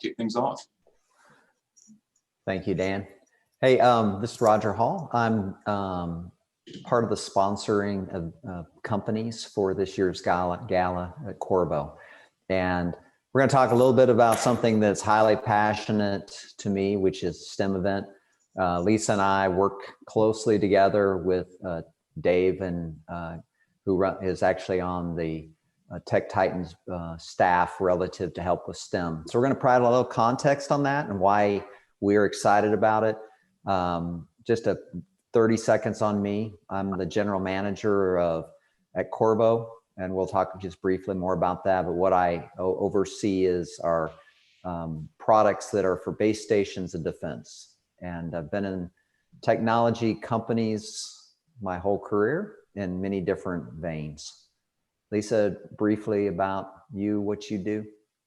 kick things off. Thank you, Dan. Hey, this is Roger Hall. I'm part of the sponsoring of companies for this year's gala at Qorvo. And we're going to talk a little bit about something that's highly passionate to me, which is STEM event. Lisa and I work closely together with Dave, and who is actually on the Tech Titans staff relative to help with STEM. So we're going to provide a little context on that and why we're excited about it. Just 30 seconds on me. I'm the general manager at Qorvo, and we'll talk just briefly more about that. But what I oversee is our products that are for base stations and defense. And I've been in technology companies my whole career in many different veins. Lisa, briefly about you, what you do.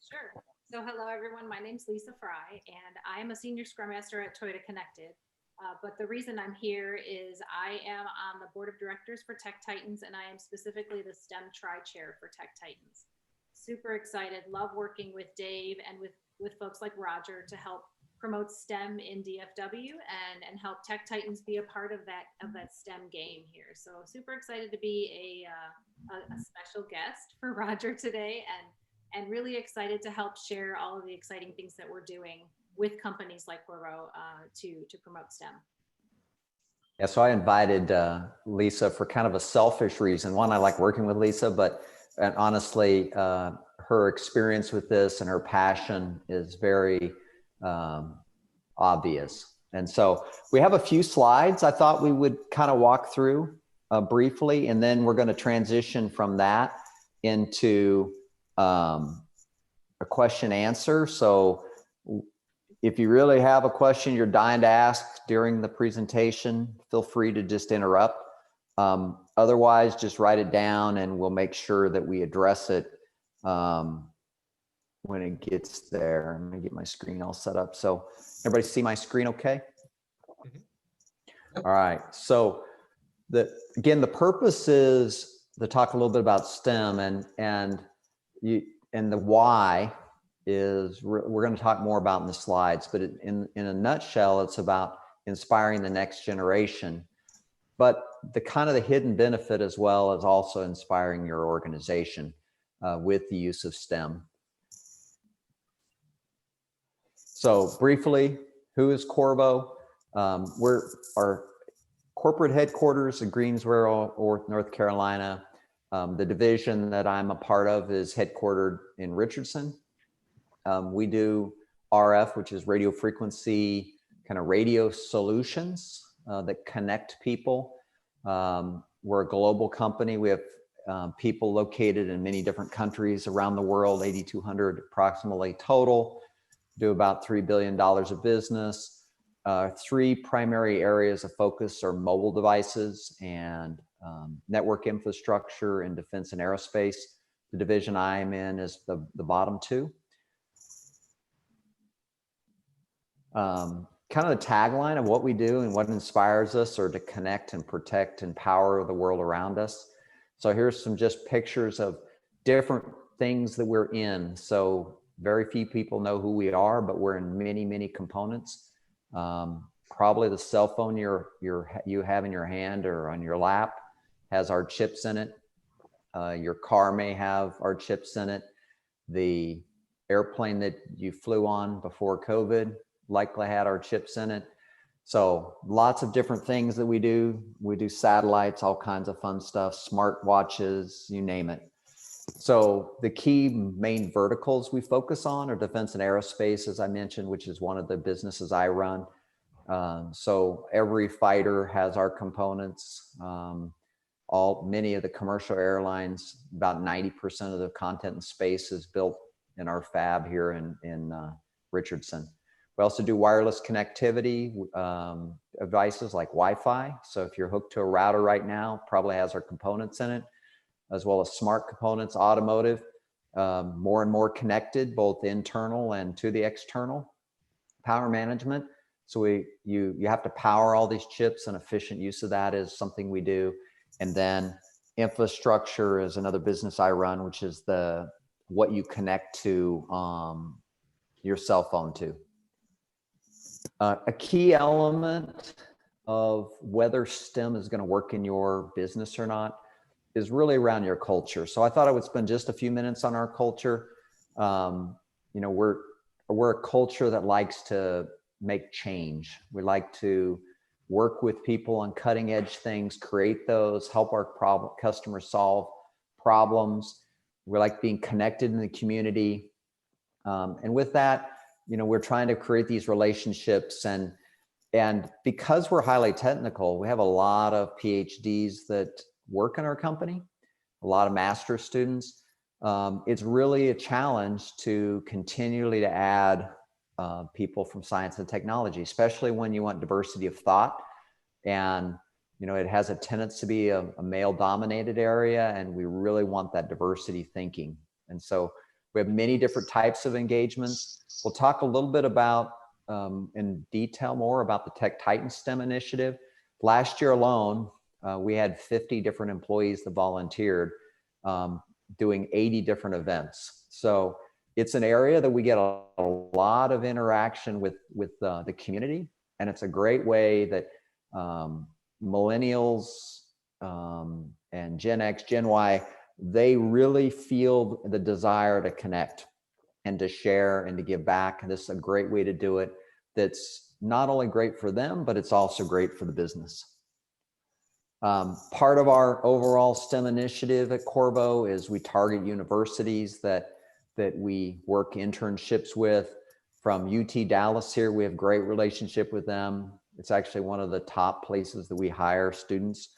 Sure. So hello, everyone. My name's Lisa Frey, and I am a senior scrum master at Toyota Connected. But the reason I'm here is I am on the board of directors for Tech Titans, and I am specifically the STEM tri-chair for Tech Titans. Super excited, love working with Dave and with folks like Roger to help promote STEM in DFW and help Tech Titans be a part of that STEM game here. So super excited to be a special guest for Roger today, and really excited to help share all of the exciting things that we're doing with companies like Qorvo to promote STEM. Yeah, so I invited Lisa for kind of a selfish reason. One, I like working with Lisa, but honestly, her experience with this and her passion is very obvious. And so we have a few slides I thought we would kind of walk through briefly, and then we're going to transition from that into a question answer. So if you really have a question you're dying to ask during the presentation, feel free to just interrupt. Otherwise, just write it down and we'll make sure that we address it when it gets there. I'm gonna get my screen all set up. So everybody see my screen okay? All right, so again, the purpose is to talk a little bit about STEM, and the why is we're going to talk more about in the slides, but in a nutshell, it's about inspiring the next generation, but the kind of the hidden benefit as well as also inspiring your organization with the use of STEM. So briefly, who is Qorvo? Our corporate headquarters in Greensboro, North Carolina. The division that I'm a part of is headquartered in Richardson. We do RF, which is radio frequency, kind of radio solutions that connect people. We're a global company. We have people located in many different countries around the world, 8,200 approximately total, do about $3 billion of business. Three primary areas of focus are mobile devices and network infrastructure and defense and aerospace. The division I am in is the bottom two. Kind of the tagline of what we do and what inspires us are to connect and protect and power the world around us. So here's some just pictures of different things that we're in. So very few people know who we are, but we're in many, many components. Probably the cell phone you have in your hand or on your lap has our chips in it. Your car may have our chips in it. The airplane that you flew on before COVID likely had our chips in it. So lots of different things that we do. We do satellites, all kinds of fun stuff, smart watches, you name it. So the key main verticals we focus on are defense and aerospace, as I mentioned, which is one of the businesses I run. So every fighter has our components. Many of the commercial airlines, about 90% of the content in space is built in our fab here in Richardson. We also do wireless connectivity devices like Wi-Fi. So if you're hooked to a router right now, probably has our components in it, as well as smart components, automotive, more and more connected, both internal and to the external. Power management. So you have to power all these chips, and efficient use of that is something we do. And then infrastructure is another business I run, which is what you connect to your cell phone too. A key element of whether STEM is going to work in your business or not is really around your culture. So I thought I would spend just a few minutes on our culture. You know, we're a culture that likes to make change. We like to work with people on cutting edge things, create those, help our customers solve problems. We like being connected in the community. And with that, you know, we're trying to create these relationships, and because we're highly technical, we have a lot of PhDs that work in our company, a lot of master's students. It's really a challenge to continually to add people from science and technology, especially when you want diversity of thought. And, you know, it has a tendency to be a male dominated area, and we really want that diversity thinking. And so we have many different types of engagements. We'll talk a little bit about in detail more about the Tech Titan STEM initiative. Last year alone, we had 50 different employees that volunteered, doing 80 different events. So it's an area that we get a lot of interaction with the community, and it's a great way that millennials and Gen X, Gen Y, they really feel the desire to connect and to share and to give back. And this is a great way to do it. That's not only great for them, but it's also great for the business. Part of our overall STEM initiative at Qorvo is we target universities that we work internships with. From UT Dallas here, we have great relationship with them. It's actually one of the top places that we hire students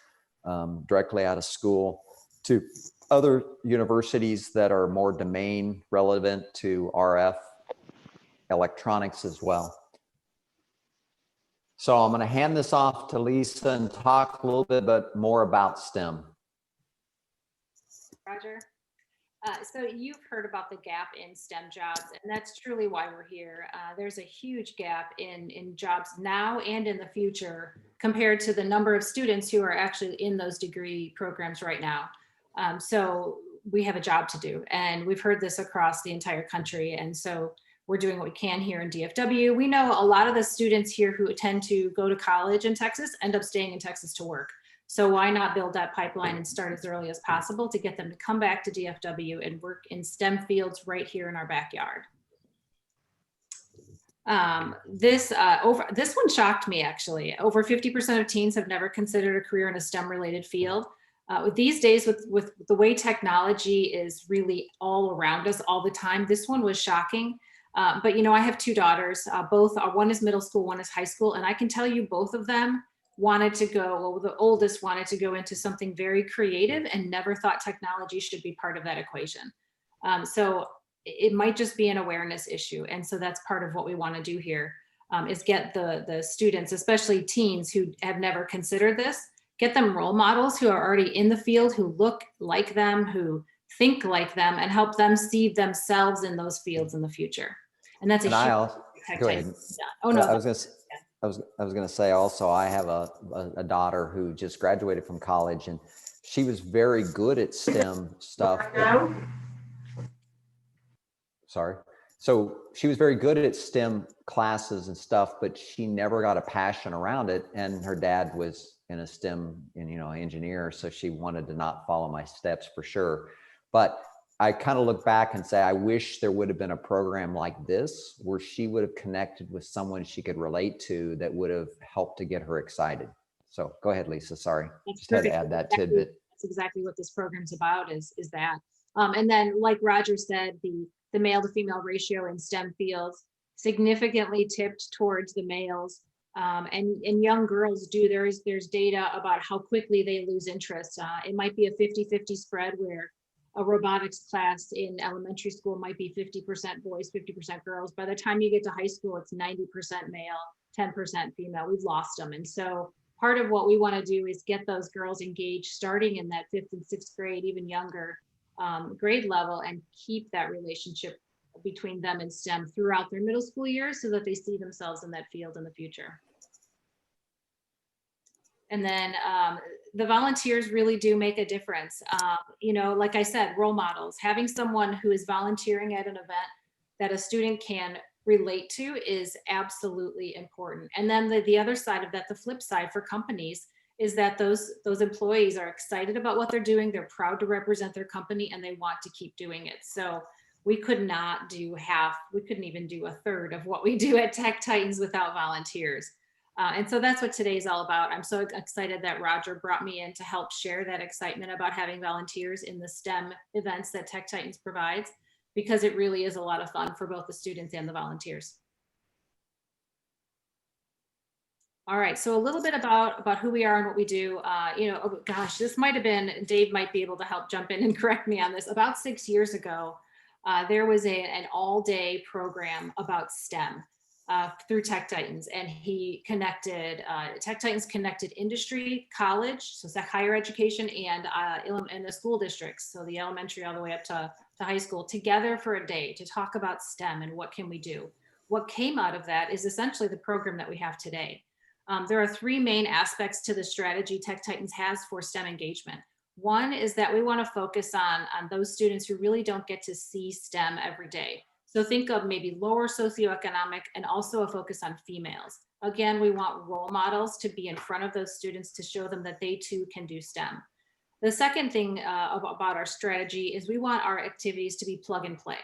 directly out of school, to other universities that are more domain relevant to RF electronics as well. So I'm going to hand this off to Lisa and talk a little bit more about STEM. Roger. So you've heard about the gap in STEM jobs, and that's truly why we're here. There's a huge gap in jobs now and in the future compared to the number of students who are actually in those degree programs right now. So we have a job to do, and we've heard this across the entire country. And so we're doing what we can here in DFW. We know a lot of the students here who tend to go to college in Texas end up staying in Texas to work. So why not build that pipeline and start as early as possible to get them to come back to DFW and work in STEM fields right here in our backyard. This one shocked me, actually. Over 50% of teens have never considered a career in a STEM related field. These days, with the way technology is really all around us all the time, this one was shocking. But you know, I have two daughters, one is middle school, one is high school, and I can tell you both of them wanted to go, well, the oldest wanted to go into something very creative and never thought technology should be part of that equation. So it might just be an awareness issue. And so that's part of what we want to do here, is get the students, especially teens who have never considered this, get them role models who are already in the field, who look like them, who think like them, and help them see themselves in those fields in the future. And that's a huge go ahead. Oh no, I was going to say also, I have a daughter who just graduated from college, and she was very good at STEM stuff. Sorry. So she was very good at STEM classes and stuff, but she never got a passion around it. And her dad was in a STEM, engineer. So she wanted to not follow my steps for sure. But I kind of look back and say, I wish there would have been a program like this where she would have connected with someone she could relate to that would have helped to get her excited. So go ahead, Lisa. Sorry. Just had to add that tidbit. That's exactly what this program's about, is that. And then, like Roger said, the male to female ratio in STEM fields significantly tipped towards the males. And young girls there's data about how quickly they lose interest. It might be a 50-50 spread, where a robotics class in elementary school might be 50% boys, 50% girls. By the time you get to high school, it's 90% male, 10% female. We've lost them. And so part of what we want to do is get those girls engaged starting in that 5th and 6th grade, even younger grade level, and keep that relationship between them and STEM throughout their middle school years so that they see themselves in that field in the future. And then the volunteers really do make a difference. Like I said, role models, having someone who is volunteering at an event that a student can relate to is absolutely important. And then the other side of that, the flip side for companies, is that those employees are excited about what they're doing. They're proud to represent their company and they want to keep doing it. So we could not do half, we couldn't even do a third of what we do at Tech Titans without volunteers. And so that's what today's all about. I'm so excited that Roger brought me in to help share that excitement about having volunteers in the STEM events that Tech Titans provides, because it really is a lot of fun for both the students and the volunteers. All right, so a little bit about who we are and what we do. Oh gosh, this might have been, Dave might be able to help jump in and correct me on this. About 6 years ago, there was an all-day program about STEM through Tech Titans, and he connected, Tech Titans connected industry, college, so it's higher education, and the school districts, so the elementary all the way up to high school, together for a day to talk about STEM and what can we do. What came out of that is essentially the program that we have today. There are three main aspects to the strategy Tech Titans has for STEM engagement. One is that we want to focus on those students who really don't get to see STEM every day. So think of maybe lower socioeconomic, and also a focus on females. Again, we want role models to be in front of those students to show them that they too can do STEM. The second thing about our strategy is we want our activities to be plug and play.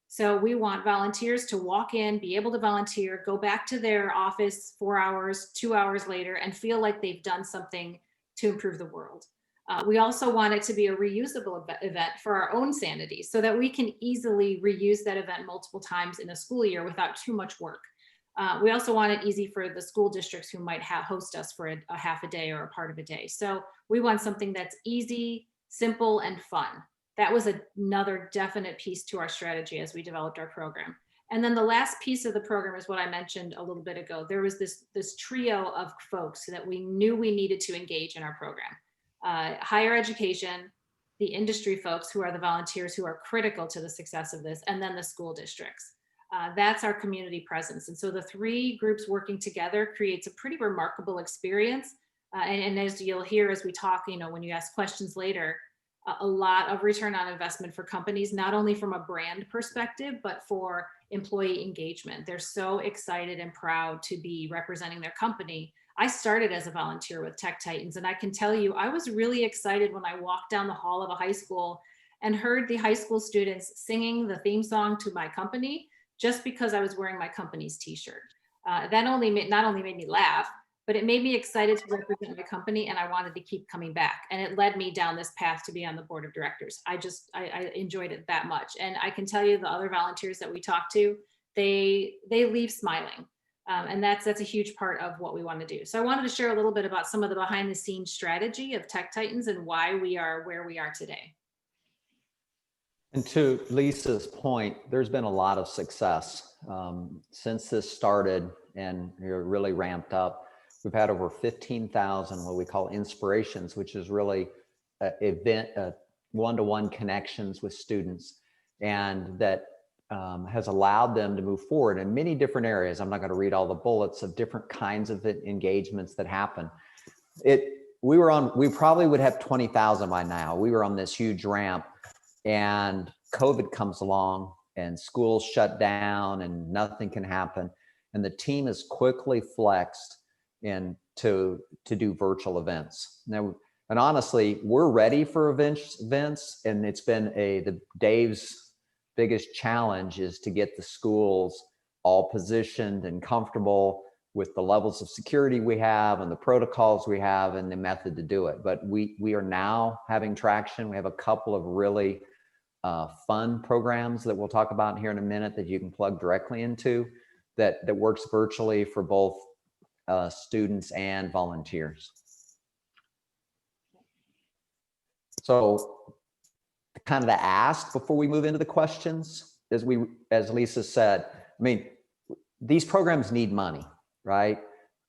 So we want volunteers to walk in, be able to volunteer, go back to their office 4 hours, 2 hours later, and feel like they've done something to improve the world. We also want it to be a reusable event for our own sanity, so that we can easily reuse that event multiple times in a school year without too much work. We also want it easy for the school districts who might host us for a half a day or a part of a day. So we want something that's easy, simple, and fun. That was another definite piece to our strategy as we developed our program. And then the last piece of the program is what I mentioned a little bit ago. There was this trio of folks that we knew we needed to engage in our program. Higher education, the industry folks who are the volunteers who are critical to the success of this, and then the school districts. That's our community presence. And so the three groups working together creates a pretty remarkable experience. And as you'll hear as we talk, when you ask questions later, a lot of return on investment for companies, not only from a brand perspective, but for employee engagement. They're so excited and proud to be representing their company. I started as a volunteer with Tech Titans, and I can tell you, I was really excited when I walked down the hall of a high school and heard the high school students singing the theme song to my company, just because I was wearing my company's t-shirt. That not only made me laugh, but it made me excited to represent my company, and I wanted to keep coming back. And it led me down this path to be on the board of directors. I enjoyed it that much. And I can tell you, the other volunteers that we talk to, they leave smiling. And that's a huge part of what we want to do. So I wanted to share a little bit about some of the behind the scenes strategy of Tech Titans and why we are where we are today. And to Lisa's point, there's been a lot of success since this started and really ramped up. We've had over 15,000 what we call inspirations, which is really one-to-one connections with students, and that has allowed them to move forward in many different areas. I'm not going to read all the bullets of different kinds of engagements that happen. We probably would have 20,000 by now. We were on this huge ramp, and COVID comes along and schools shut down and nothing can happen. And the team is quickly flexed to do virtual events. Now, and honestly, we're ready for events, and it's been Dave's biggest challenge is to get the schools all positioned and comfortable with the levels of security we have and the protocols we have and the method to do it. But we are now having traction. We have a couple of really fun programs that we'll talk about here in a minute that you can plug directly into that works virtually for both students and volunteers. So kind of the ask before we move into the questions, as Lisa said, I mean, these programs need money, right?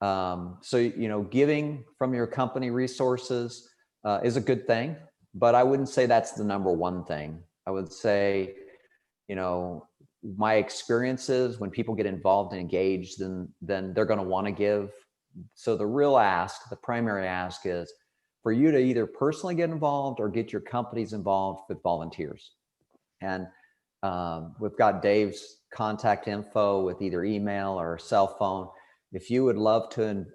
So, giving from your company resources is a good thing, but I wouldn't say that's the number one thing. I would say, my experiences when people get involved and engaged, then they're going to want to give. So the primary ask is for you to either personally get involved or get your companies involved with volunteers. And we've got Dave's contact info with either email or cell phone. If you would love to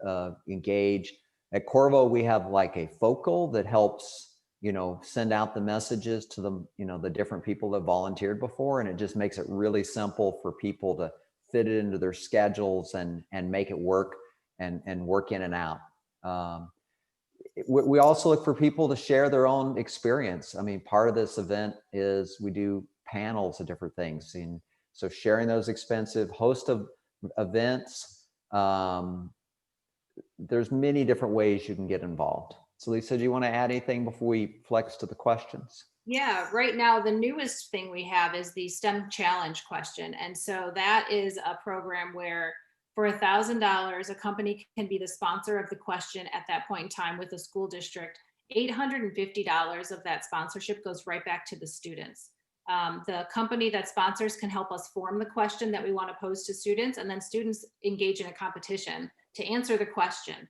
engage, at Qorvo, we have like a focal that helps, send out the messages to the, the different people that volunteered before. And it just makes it really simple for people to fit it into their schedules and make it work and work in and out. We also look for people to share their own experience. I mean, part of this event is we do panels of different things. And so sharing those expensive host of events, there's many different ways you can get involved. So Lisa, do you want to add anything before we flex to the questions? Yeah, right now the newest thing we have is the STEM challenge question. And so that is a program where for $1,000, a company can be the sponsor of the question at that point in time with a school district. $850 of that sponsorship goes right back to the students. The company that sponsors can help us form the question that we want to pose to students, and then students engage in a competition to answer the question.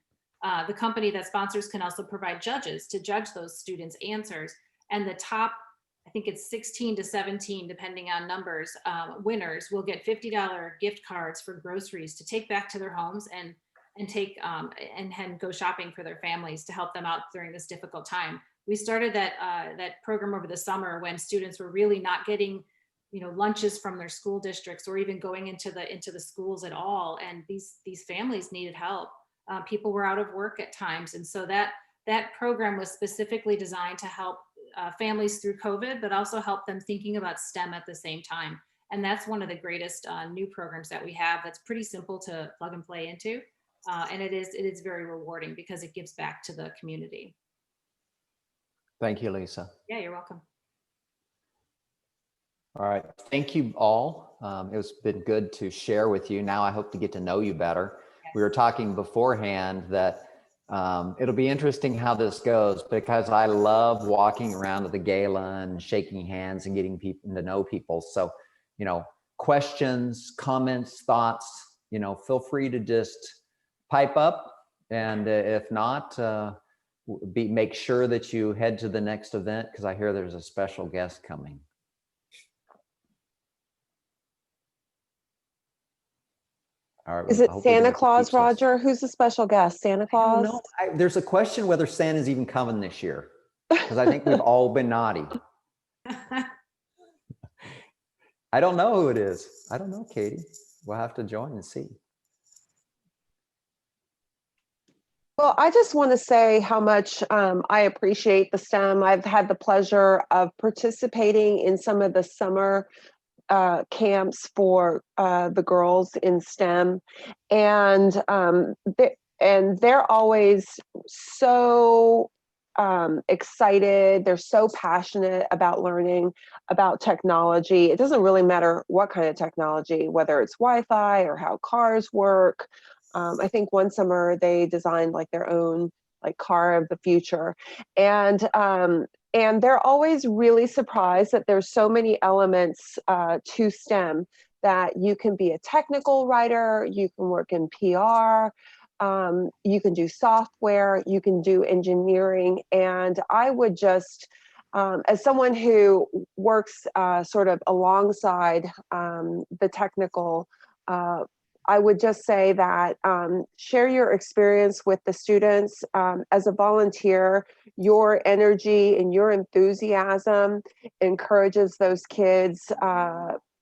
The company that sponsors can also provide judges to judge those students' answers. And the top, I think it's 16 to 17, depending on numbers, winners will get $50 gift cards for groceries to take back to their homes and take and go shopping for their families to help them out during this difficult time. We started that program over the summer when students were really not getting, lunches from their school districts or even going into the schools at all. And these families needed help. People were out of work at times, and so that program was specifically designed to help families through COVID, but also help them thinking about STEM at the same time. And that's one of the greatest new programs that we have. That's pretty simple to plug and play into, and it is very rewarding because it gives back to the community. Thank you, Lisa. Yeah, you're welcome. All right, thank you all. It's been good to share with you. Now I hope to get to know you better. Yes. We were talking beforehand that it'll be interesting how this goes, because I love walking around to the gala and shaking hands and getting people to know people. So, questions, comments, thoughts, feel free to just pipe up. And if not, make sure that you head to the next event, because I hear there's a special guest coming. All right, is it Santa Claus, Roger? Who's the special guest? Santa Claus? No, there's a question whether Santa's even coming this year, because I think we've all been naughty. I don't know who it is. I don't know, Katie. We'll have to join and see. Well, I just want to say how much I appreciate the STEM. I've had the pleasure of participating in some of the summer camps for the girls in STEM, and they're always so excited. They're so passionate about learning about technology. It doesn't really matter what kind of technology, whether it's Wi-Fi or how cars work. I think one summer they designed like their own like car of the future, and they're always really surprised that there's so many elements to STEM, that you can be a technical writer, you can work in PR, you can do software, you can do engineering. And I would just, as someone who works sort of alongside the technical, I would just say that share your experience with the students. As a volunteer, your energy and your enthusiasm encourages those kids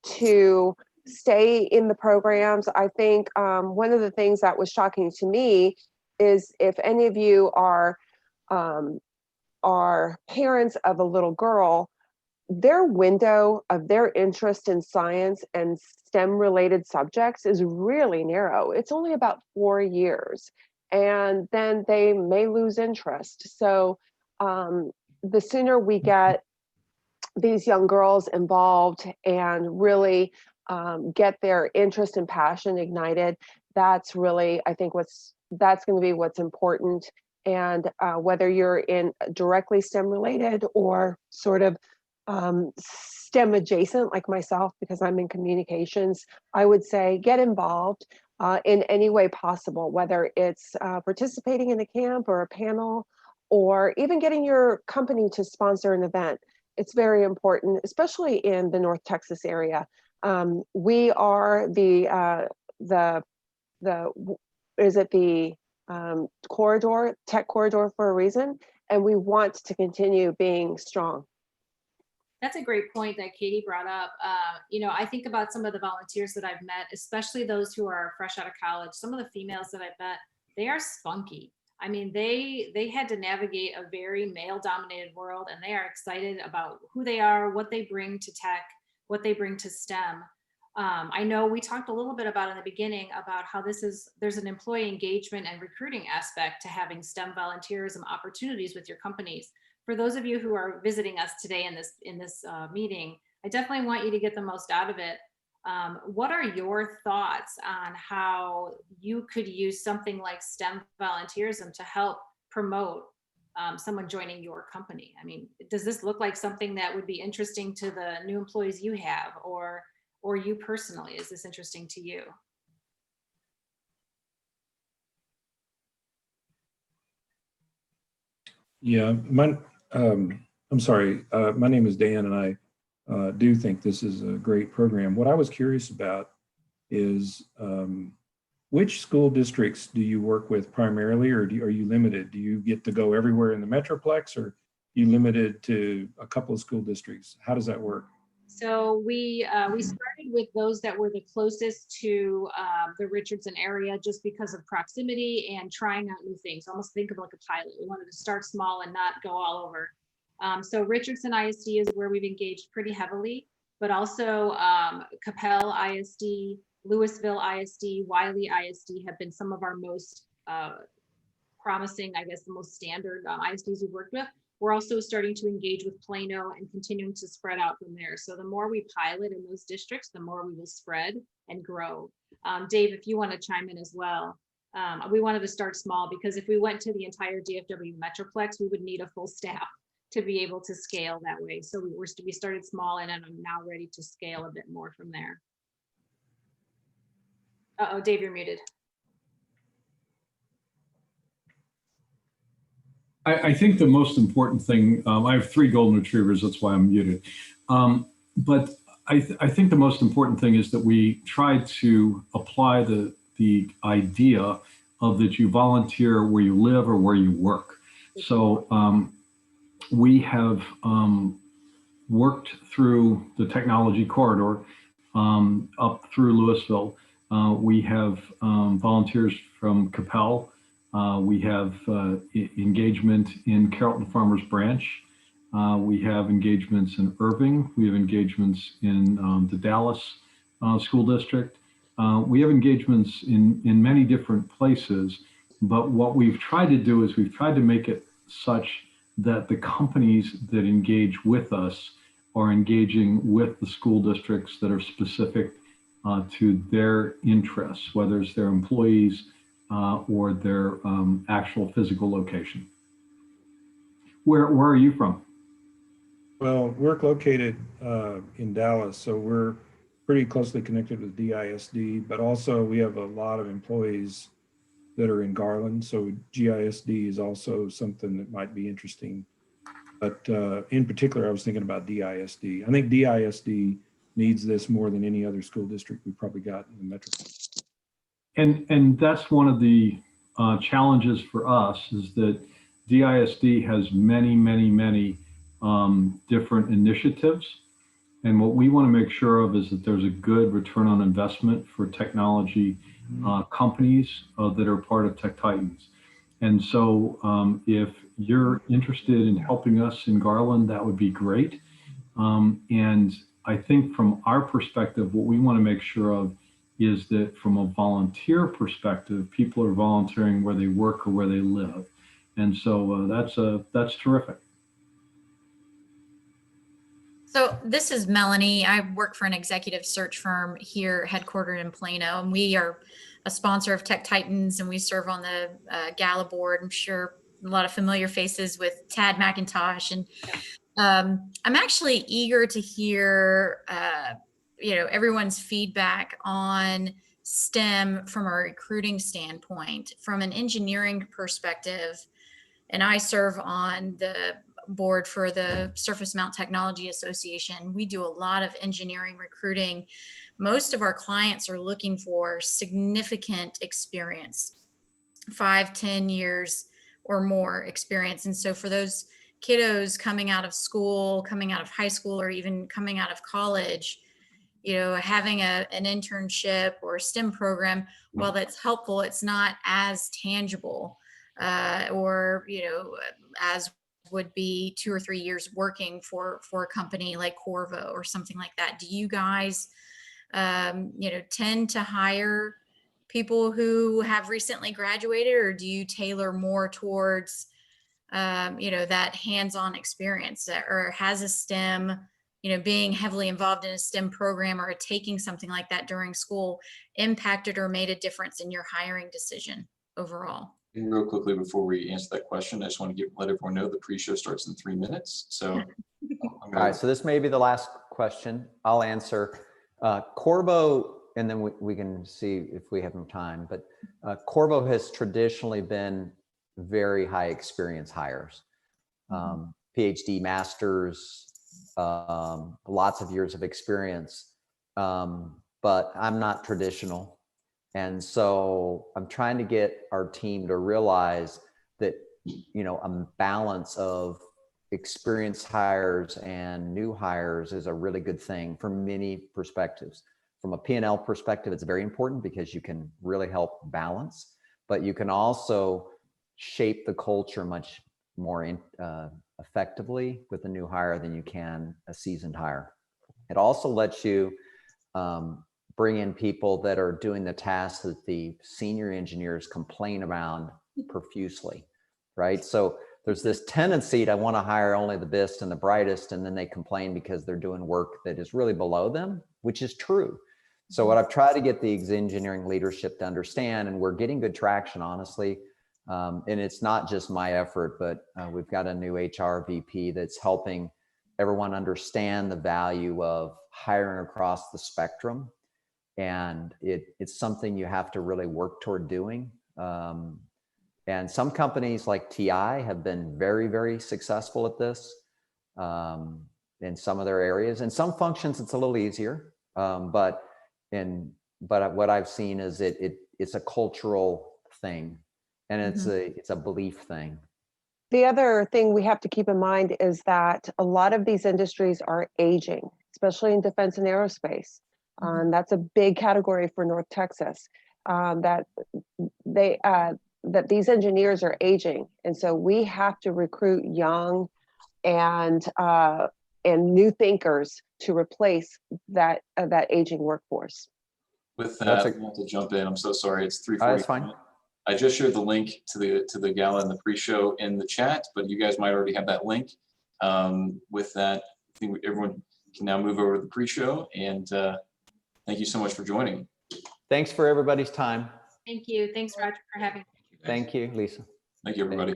to stay in the programs. I think one of the things that was shocking to me is, if any of you are parents of a little girl, their window of their interest in science and STEM related subjects is really narrow. It's only about 4 years, and then they may lose interest. So the sooner we get these young girls involved and really get their interest and passion ignited, that's really, I think, that's going to be what's important. And whether you're in directly STEM related or sort of STEM adjacent like myself, because I'm in communications, I would say get involved in any way possible, whether it's participating in a camp or a panel, or even getting your company to sponsor an event. It's very important, especially in the North Texas area. We are is it the corridor, tech corridor for a reason, and we want to continue being strong. That's a great point that Katie brought up. I think about some of the volunteers that I've met, especially those who are fresh out of college. Some of the females that I've met, they are spunky. I mean, they had to navigate a very male-dominated world, and they are excited about who they are, what they bring to tech, what they bring to STEM. I know we talked a little bit about in the beginning about how there's an employee engagement and recruiting aspect to having STEM volunteerism opportunities with your companies. For those of you who are visiting us today in this meeting, I definitely want you to get the most out of it. What are your thoughts on how you could use something like STEM volunteerism to help promote someone joining your company? I mean, does this look like something that would be interesting to the new employees you have, or you personally? Is this interesting to you? Yeah, I'm sorry. My name is Dan, and I do think this is a great program. What I was curious about is which school districts do you work with primarily, or are you limited? Do you get to go everywhere in the Metroplex, or are you limited to a couple of school districts? How does that work? So we started with those that were the closest to the Richardson area, just because of proximity and trying out new things. Almost think of like a pilot. We wanted to start small and not go all over. So Richardson ISD is where we've engaged pretty heavily, but also Capel ISD, Louisville ISD, Wiley ISD have been some of our most promising, I guess, the most standard ISDs we've worked with. We're also starting to engage with Plano and continuing to spread out from there. So the more we pilot in those districts, the more we will spread and grow. Dave, if you want to chime in as well. We wanted to start small because if we went to the entire DFW Metroplex, we would need a full staff to be able to scale that way. So we started small, and I'm now ready to scale a bit more from there. Uh-oh, Dave, you're muted. I think the most important thing, I have 3 golden retrievers, that's why I'm muted. But I think the most important thing is that we try to apply the idea of that you volunteer where you live or where you work. So we have worked through the technology corridor up through Louisville. We have volunteers from Capel. We have engagement in Carrollton Farmers Branch. We have engagements in Irving. We have engagements in the Dallas School District. We have engagements in many different places, but what we've tried to do is we've tried to make it such that the companies that engage with us are engaging with the school districts that are specific to their interests, whether it's their employees, or their actual physical location. Where are you from? Well, we're located in Dallas, so we're pretty closely connected with DISD, but also we have a lot of employees that are in Garland. So GISD is also something that might be interesting. But in particular, I was thinking about DISD. I think DISD needs this more than any other school district we've probably got in the metro. And that's one of the challenges for us, is that DISD has many different initiatives. And what we want to make sure of is that there's a good return on investment for technology companies that are part of Tech Titans. And so if you're interested in helping us in Garland, that would be great. And I think from our perspective, what we want to make sure of is that from a volunteer perspective, people are volunteering where they work or where they live. And so that's terrific. So this is Melanie. I work for an executive search firm here headquartered in Plano, and we are a sponsor of Tech Titans, and we serve on the gala board. I'm sure a lot of familiar faces with Tad McIntosh. And I'm actually eager to hear everyone's feedback on STEM from a recruiting standpoint, from an engineering perspective. And I serve on the board for the Surface Mount Technology Association. We do a lot of engineering recruiting. Most of our clients are looking for significant experience, 5-10 years or more experience. And so for those kiddos coming out of school, coming out of high school, or even coming out of college, having an internship or a STEM program, while that's helpful, it's not as tangible or as would be 2 or 3 years working for a company like Qorvo or something like that. Do you guys tend to hire people who have recently graduated, or do you tailor more towards that hands-on experience, or has a STEM, being heavily involved in a STEM program or taking something like that during school impacted or made a difference in your hiring decision overall? And real quickly before we answer that question, I just want to let everyone know the pre-show starts in 3 minutes. So, All right, so this may be the last question. I'll answer. Qorvo, and then we can see if we have some time, but Qorvo has traditionally been very high experience hires, PhD, masters, lots of years of experience, but I'm not traditional. And so I'm trying to get our team to realize that, a balance of experienced hires and new hires is a really good thing from many perspectives. From a P&L perspective, it's very important because you can really help balance, but you can also shape the culture much more effectively with a new hire than you can a seasoned hire. It also lets you bring in people that are doing the tasks that the senior engineers complain about profusely, right? So there's this tendency to want to hire only the best and the brightest, and then they complain because they're doing work that is really below them, which is true. So what I've tried to get the engineering leadership to understand, and we're getting good traction, honestly, and it's not just my effort, but we've got a new HR VP that's helping everyone understand the value of hiring across the spectrum. And it's something you have to really work toward doing. And some companies like TI have been very, very successful at this in some of their areas. In some functions, it's a little easier. But what I've seen is it's a cultural thing, and it's a belief thing. The other thing we have to keep in mind is that a lot of these industries are aging, especially in defense and aerospace. That's a big category for North Texas. That these engineers are aging, and so we have to recruit young and new thinkers to replace that aging workforce. with that, I want to jump in. I'm so sorry. It's 3:40. That's fine. I just shared the link to the gala and the pre-show in the chat, but you guys might already have that link. With that, I think everyone can now move over to the pre-show, and thank you so much for joining. Thanks for everybody's time. Thank you. Thanks, Roger, for having me. Thank you, Lisa. Thank you, everybody.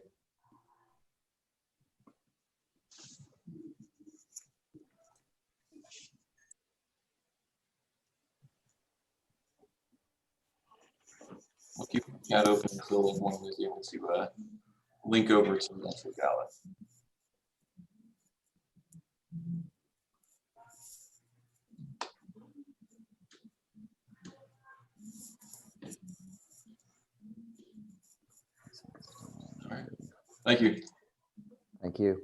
We'll keep the chat open until everyone is able to link over to the actual gala. All right. Thank you. Thank you.